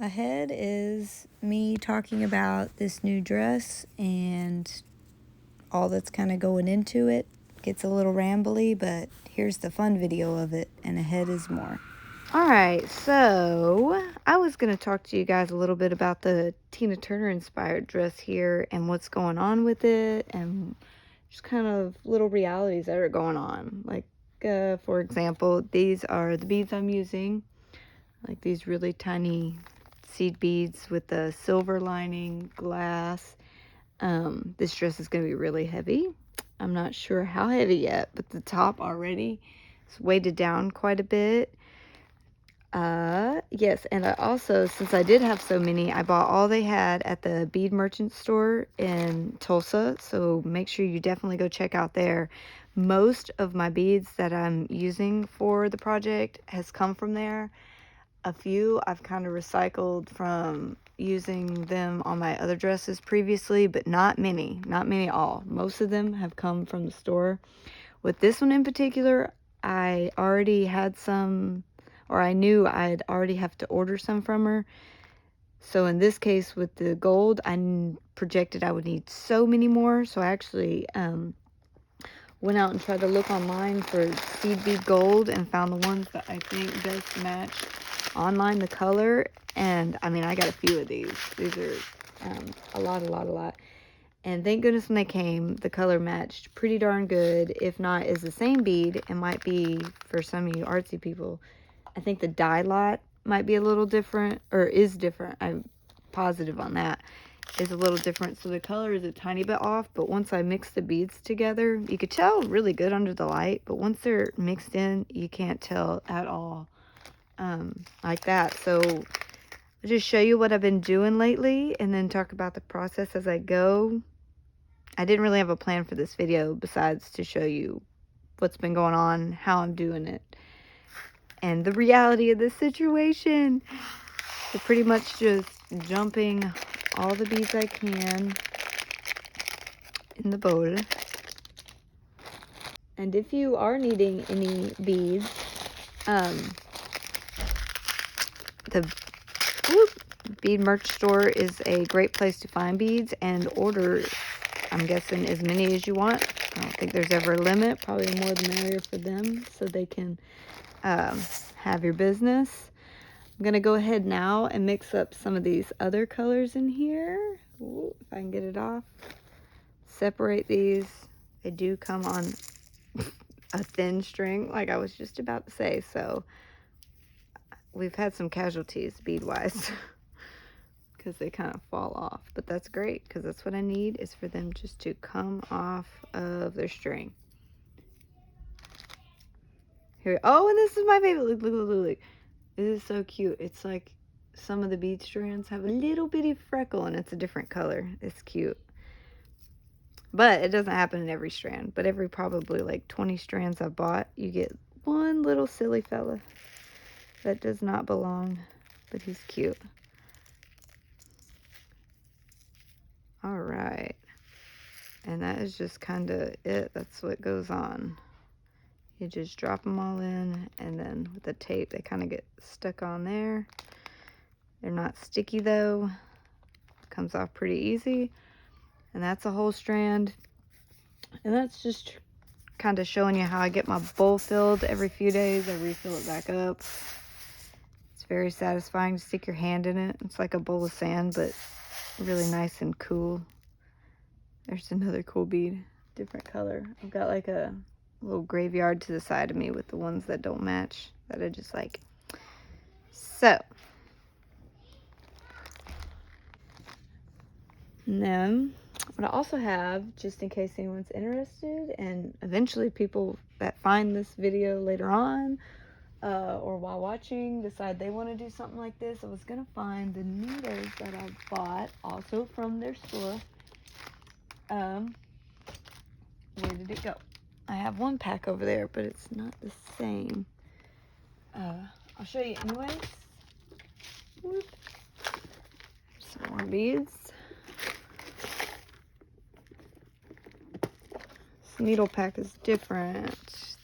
Ahead is me talking about this new dress and all that's kind of going into it. Gets a little rambly, but here's the fun video of it, and ahead is more. Alright, so I was going to talk to you guys a little bit about the Tina Turner inspired dress here and what's going on with it, and just kind of little realities that are going on. Like, for example, these are the beads I'm using. Like these really tiny seed beads with the silver lining glass. This dress is going to be really heavy. I'm not sure how heavy yet, but the top already is weighted down quite a bit. Yes, and I also, since I did have so many, I bought all they had at the bead merchant store in Tulsa, so make sure you definitely go check out there. Most of my beads that I'm using for the project has come from there. A few I've kind of recycled from using them on my other dresses previously, but not many at all. Most of them have come from the store. With this one in particular, I already had some, or I knew I'd already have to order some from her. So in this case with the gold, I projected I would need so many more. So I actually went out and tried to look online for seed bead gold and found the ones that I think best match online the color. And I mean, I got a few of these. These are a lot. And thank goodness when they came, the color matched pretty darn good. If not, is the same bead. It might be, for some of you artsy people, I think the dye lot might be a little different, or is different. I'm positive on that. Is a little different. So the color is a tiny bit off, but once I mix the beads together, you could tell really good under the light, but once they're mixed in, you can't tell at all like that. So I'll just show you what I've been doing lately and then talk about the process as I go. I didn't really have a plan for this video besides to show you what's been going on, how I'm doing it, and the reality of this situation. So pretty much just jumping all the beads I can in the bowl. And if you are needing any beads, the bead merch store is a great place to find beads and order, I'm guessing, as many as you want. I don't think there's ever a limit. Probably the more the merrier for them, so they can have your business. I'm going to go ahead now and mix up some of these other colors in here. Ooh, if I can get it off. Separate these. They do come on a thin string, like I was just about to say, so we've had some casualties bead-wise because they kind of fall off, but that's great because that's what I need, is for them just to come off of their string. Here, oh, and this is my favorite. Look. This is so cute. It's like some of the bead strands have a little bitty freckle and it's a different color. It's cute. But it doesn't happen in every strand. But every probably like 20 strands I bought, you get one little silly fella that does not belong. But he's cute. Alright. And that is just kind of it. That's what goes on. You just drop them all in, and then with the tape, they kind of get stuck on there. They're not sticky though. Comes off pretty easy. And that's a whole strand. And that's just kind of showing you how I get my bowl filled every few days. I refill it back up. It's very satisfying to stick your hand in it. It's like a bowl of sand, but really nice and cool. There's another cool bead, different color. I've got like a little graveyard to the side of me with the ones that don't match that I just like. So, and then what I also have, just in case anyone's interested, and eventually people that find this video later on or while watching decide they want to do something like this, I was going to find the needles that I bought also from their store. Where did it go? I have one pack over there, but it's not the same. I'll show you anyways. Whoop. Some more beads. This needle pack is different.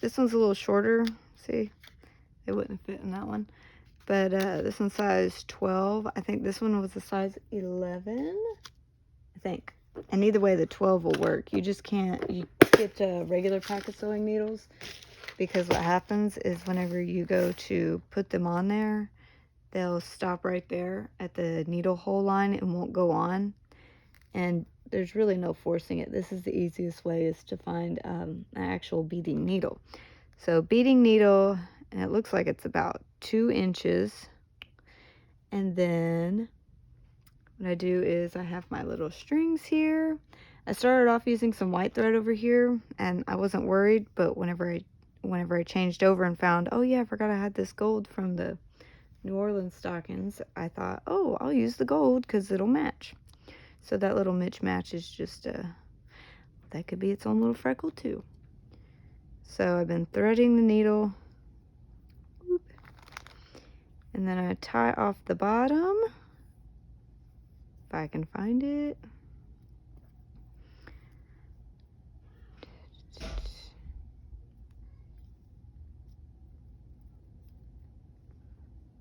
This one's a little shorter. See? They wouldn't fit in that one. But this one's size 12. I think this one was a size 11, I think. And either way, the 12 will work. You just can't, you get a regular pack of sewing needles, because what happens is whenever you go to put them on there, they'll stop right there at the needle hole line and won't go on. And there's really no forcing it. This is the easiest way, is to find an actual beading needle. So beading needle, and it looks like it's about 2 inches. And then what I do is I have my little strings here. I started off using some white thread over here, and I wasn't worried, but whenever I changed over and found, oh yeah, I forgot I had this gold from the New Orleans stockings, I thought, oh, I'll use the gold because it'll match. So that little mismatch is just that could be its own little freckle too. So I've been threading the needle, and then I tie off the bottom, if I can find it.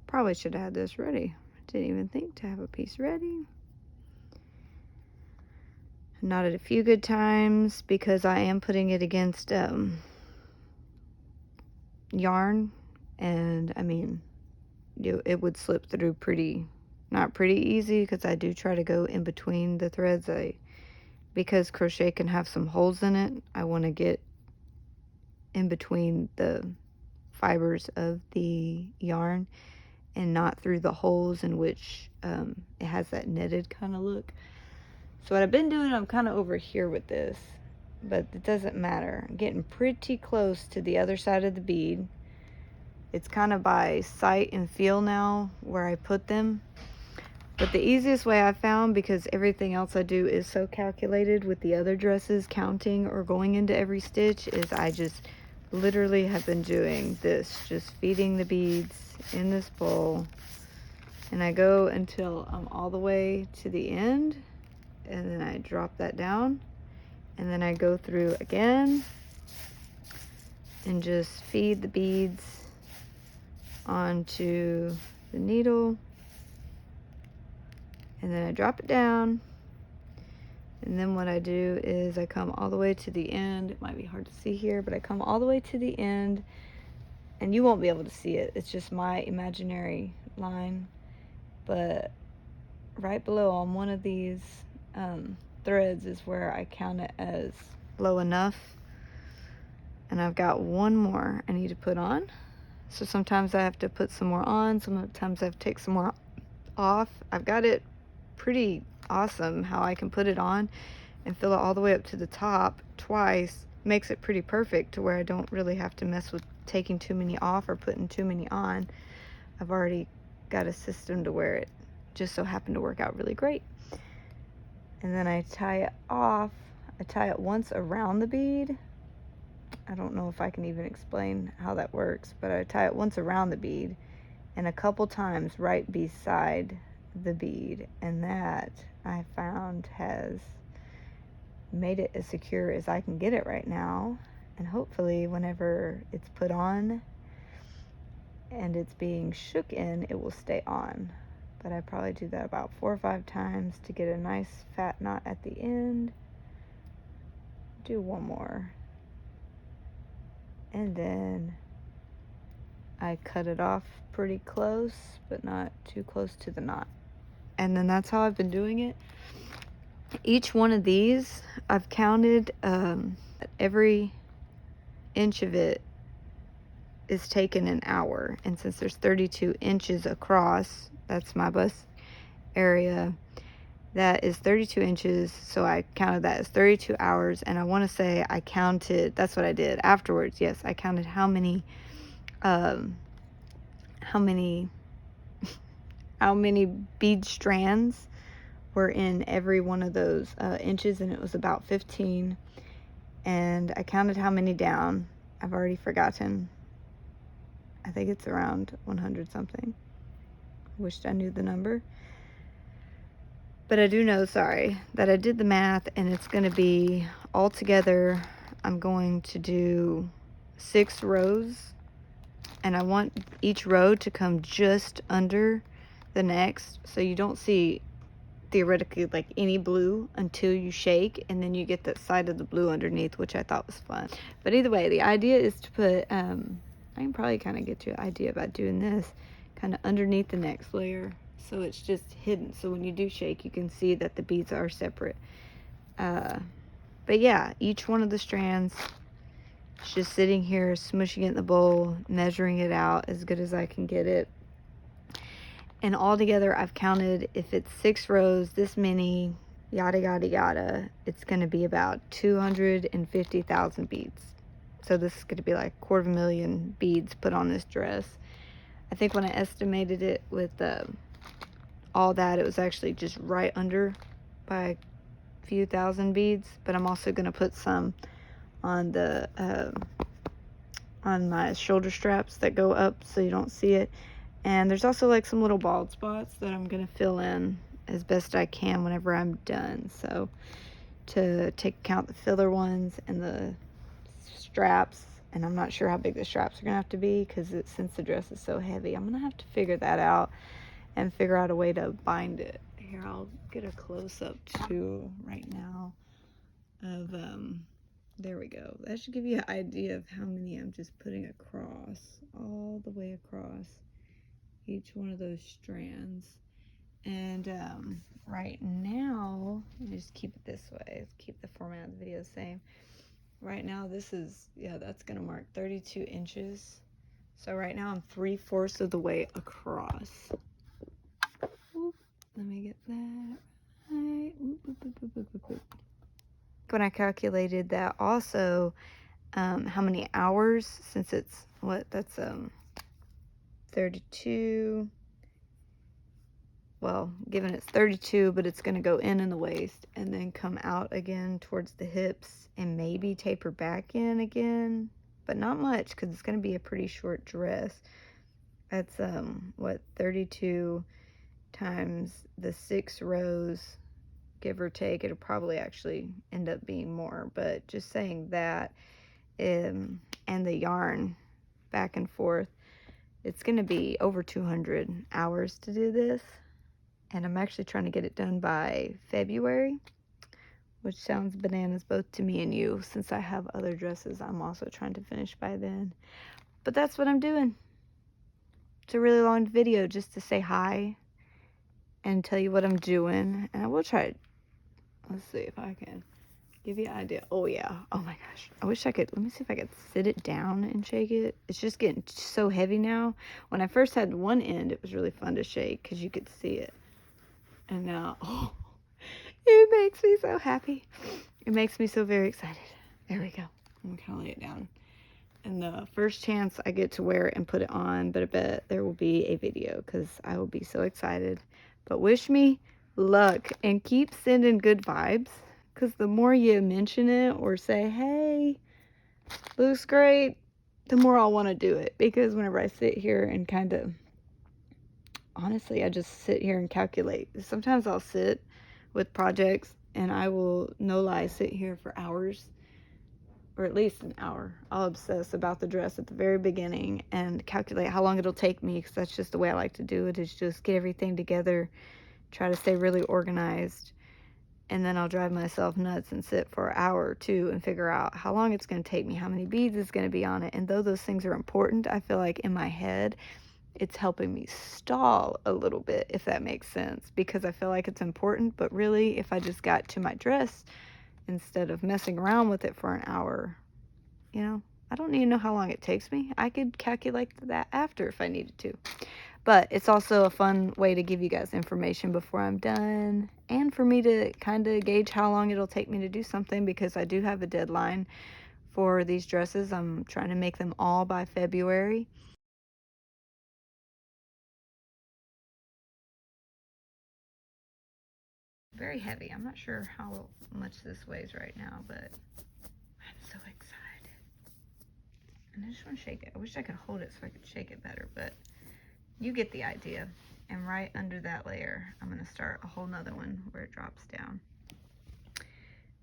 Probably should have had this ready. Didn't even think to have a piece ready. Knotted a few good times because I am putting it against yarn, and I mean, it would slip through not pretty easy, because I do try to go in between the threads. Because crochet can have some holes in it, I want to get in between the fibers of the yarn and not through the holes in which it has that knitted kind of look. So what I've been doing, I'm kind of over here with this, but it doesn't matter. I'm getting pretty close to the other side of the bead. It's kind of by sight and feel now where I put them. But the easiest way I found, because everything else I do is so calculated with the other dresses, counting or going into every stitch, is I just literally have been doing this, just feeding the beads in this bowl, and I go until I'm all the way to the end, and then I drop that down, and then I go through again and just feed the beads onto the needle, and then I drop it down. And then what I do is I come all the way to the end. It might be hard to see here, but I come all the way to the end, and you won't be able to see it. It's just my imaginary line. But right below on one of these threads is where I count it as low enough. And I've got one more I need to put on. So sometimes I have to put some more on. Sometimes I have to take some more off. I've got it pretty awesome how I can put it on and fill it all the way up to the top twice. Makes it pretty perfect to where I don't really have to mess with taking too many off or putting too many on. I've already got a system to where it just so happened to work out really great. And then I tie it off. I tie it once around the bead. I don't know if I can even explain how that works, but I tie it once around the bead and a couple times right beside the bead, and that I found has made it as secure as I can get it right now. And hopefully whenever it's put on and it's being shook in, it will stay on. But I probably do that about 4 or 5 times to get a nice fat knot at the end. Do one more, and then I cut it off pretty close, but not too close to the knot. And then that's how I've been doing it. Each one of these, I've counted every inch of it is taken an hour. And since there's 32 inches across, that's my bust area, that is 32 inches. So I counted that as 32 hours. And I want to say I counted, that's what I did afterwards. Yes, I counted how many bead strands were in every one of those inches, and it was about 15. And I counted how many down. I've already forgotten. I think it's around 100 something. Wished I knew the number. But I do know, sorry, that I did the math, and it's going to be altogether, I'm going to do 6 rows and I want each row to come just under the next, so you don't see theoretically like any blue until you shake, and then you get that side of the blue underneath, which I thought was fun. But either way, the idea is to put I can probably kind of get you an idea about doing this kind of underneath the next layer, so it's just hidden, so when you do shake you can see that the beads are separate. But yeah, each one of the strands is just sitting here, smushing it in the bowl, measuring it out as good as I can get it. And all together, I've counted, if it's 6 rows, this many, yada, yada, yada, it's going to be about 250,000 beads. So this is going to be like 250,000 beads put on this dress. I think when I estimated it with all that, it was actually just right under by a few thousand beads. But I'm also going to put some on the on my shoulder straps that go up so you don't see it. And there's also like some little bald spots that I'm going to fill in as best I can whenever I'm done. So to take account the filler ones and the straps, and I'm not sure how big the straps are going to have to be because since the dress is so heavy, I'm going to have to figure that out and figure out a way to bind it. Here, I'll get a close-up too right now of, there we go. That should give you an idea of how many I'm just putting across, all the way across each one of those strands. And right now, let me just keep it this way, keep the format of the video the same. Right now, this is, yeah, that's gonna mark 32 inches. So right now I'm 3/4 of the way across. Oop, let me get that right. Oop, oop, oop, oop, oop, oop. When I calculated that also, how many hours, since it's, what, that's 32, well, given it's 32, but it's going to go in the waist and then come out again towards the hips and maybe taper back in again, but not much because it's going to be a pretty short dress. That's what, 32 times the 6 rows, give or take. It'll probably actually end up being more, but just saying that, and the yarn back and forth, it's going to be over 200 hours to do this. And I'm actually trying to get it done by February, which sounds bananas both to me and you, since I have other dresses I'm also trying to finish by then. But that's what I'm doing. It's a really long video just to say hi and tell you what I'm doing. And I will try, let's see if I can give you an idea. Oh yeah, oh my gosh, I wish I could, let me see if I could sit it down and shake it. It's just getting so heavy now. When I first had one end, it was really fun to shake because you could see it. And now, oh, it makes me so happy. It makes me so very excited. There we go. I'm gonna lay it down. And the first chance I get to wear it and put it on, but I bet there will be a video because I will be so excited. But wish me luck and keep sending good vibes, because the more you mention it or say, hey, looks great, the more I'll want to do it. Because whenever I sit here and kind of, honestly, I just sit here and calculate. Sometimes I'll sit with projects and I will, no lie, sit here for hours, or at least an hour. I'll obsess about the dress at the very beginning and calculate how long it'll take me, because that's just the way I like to do it, is just get everything together, try to stay really organized, and then I'll drive myself nuts and sit for an hour or two and figure out how long it's going to take me, how many beads is going to be on it. And though those things are important, I feel like in my head it's helping me stall a little bit, if that makes sense, because I feel like it's important, but really if I just got to my dress instead of messing around with it for an hour, you know, I don't need to know how long it takes me. I could calculate that after if I needed to. But it's also a fun way to give you guys information before I'm done, and for me to kind of gauge how long it'll take me to do something, because I do have a deadline for these dresses. I'm trying to make them all by February. Very heavy. I'm not sure how much this weighs right now, but I'm so excited. And I just want to shake it. I wish I could hold it so I could shake it better, but you get the idea. And right under that layer, I'm going to start a whole nother one where it drops down.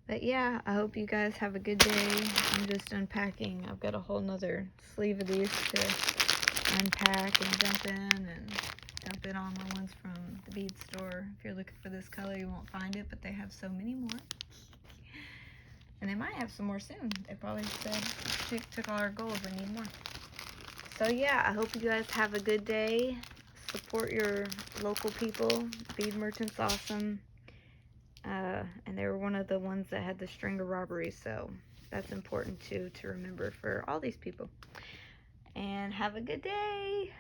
But yeah, I hope you guys have a good day. I'm just unpacking. I've got a whole nother sleeve of these to unpack and dump in and dump in all my ones from the bead store. If you're looking for this color, you won't find it, but they have so many more. And they might have some more soon. They probably said, took all our gold, we need more. So yeah, I hope you guys have a good day. Support your local people. Bead Merchant's awesome. And they were one of the ones that had the string of robberies, so that's important too to remember for all these people. And have a good day.